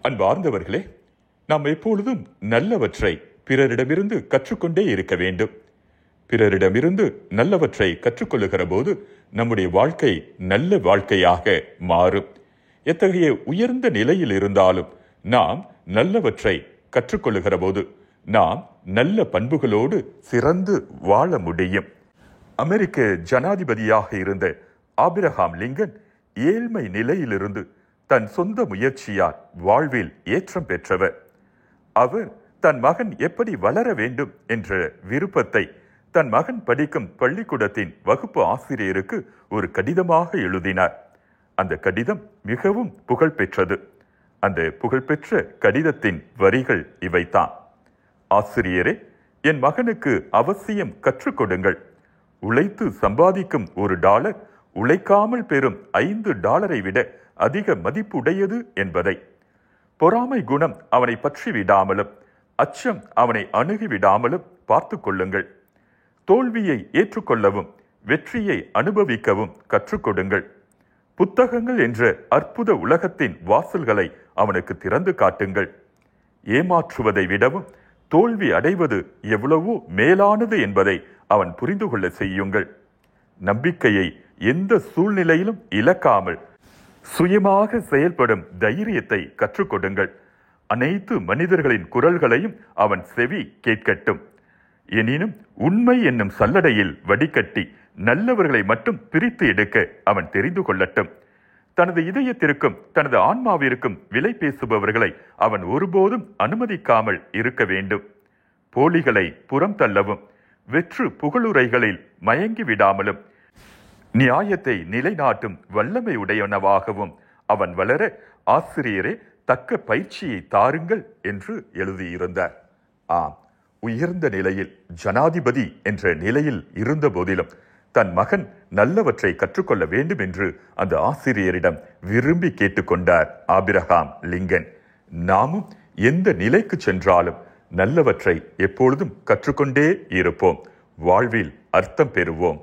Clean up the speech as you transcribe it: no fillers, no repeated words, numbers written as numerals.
அன்பார்ந்தவர்களே, நாம் எப்பொழுதும் நல்லவற்றை பிறரிடமிருந்து கற்றுக்கொண்டே இருக்க வேண்டும். பிறரிடமிருந்து நல்லவற்றை கற்றுக்கொள்ளுகிற போது நம்முடைய வாழ்க்கை நல்ல வாழ்க்கையாக மாறும். எத்தகைய உயர்ந்த நிலையில் இருந்தாலும் நாம் நல்லவற்றை கற்றுக்கொள்ளுகிற போது நாம் நல்ல பண்புகளோடு சிறந்து வாழ முடியும். அமெரிக்க ஜனாதிபதியாக இருந்த ஆபிரகாம் லிங்கன் ஏழ்மை நிலையிலிருந்து தன் சொந்த முயற்சியால் வாழ்வில் ஏற்றம் பெற்றவர். அவர் தன் மகன் எப்படி வளர வேண்டும் என்ற விருப்பத்தை தன் மகன் படிக்கும் பள்ளிக்கூடத்தின் வகுப்பு ஆசிரியருக்கு ஒரு கடிதமாக எழுதினார். அந்த கடிதம் மிகவும் புகழ்பெற்றது. அந்த புகழ்பெற்ற கடிதத்தின் வரிகள் இவைதான்: ஆசிரியரே, என் மகனுக்கு அவசியம் கற்றுக் கொடுங்கள். உழைத்து சம்பாதிக்கும் $1 உழைக்காமல் பெறும் $5 விட அதிக மதிப்புடையது என்பதை. பொறாமை குணம் அவனை பற்றி விடாமலும் அச்சம் அவனை அணுகிவிடாமலும் பார்த்து கொள்ளுங்கள். தோல்வியை ஏற்றுக்கொள்ளவும் வெற்றியை அனுபவிக்கவும் கற்றுக் கொடுங்கள். புத்தகங்கள் என்ற அற்புத உலகத்தின் வாசல்களை அவனுக்கு திறந்து காட்டுங்கள். ஏமாற்றுவதை விடவும் தோல்வி அடைவது எவ்வளவோ மேலானது என்பதை அவன் புரிந்து கொள்ள செய்யுங்கள். நம்பிக்கையை எந்த சூழ்நிலையிலும் இழக்காமல் சுயமாக செயல்படும் தைரியத்தை கற்றுக் கொடுங்கள். அனைத்து மனிதர்களின் குரல்களையும் அவன் செவி கேட்கட்டும். எனினும் உண்மை என்னும் சல்லடையில் வடிகட்டி நல்லவர்களை மட்டும் பிரித்து எடுக்க அவன் தெரிந்து கொள்ளட்டும். தனது இதயத்திற்கும் தனது ஆன்மாவிற்கும் விலை பேசுபவர்களை அவன் ஒருபோதும் அனுமதிக்காமல் இருக்க வேண்டும். போலிகளை புறம் தள்ளவும் வெற்று புகழுரைகளில் மயங்கி விடாமலும் நியாயத்தை நிலைநாட்டும் வல்லமை உடையவனாகவும் அவன் வளர ஆசிரியரே தக்க பயிற்சியை தாருங்கள் என்று எழுதியிருந்தார். ஆம், உயர்ந்த நிலையில் ஜனாதிபதி என்ற நிலையில் இருந்த போதிலும் தன் மகன் நல்லவற்றை கற்றுக்கொள்ள வேண்டும் என்று அந்த ஆசிரியரிடம் விரும்பி கேட்டுக்கொண்டார் ஆபிரகாம் லிங்கன். நாமும் எந்த நிலைக்கு சென்றாலும் நல்லவற்றை எப்பொழுதும் கற்றுக்கொண்டே இருப்போம். வாழ்வில் அர்த்தம் பெறுவோம்.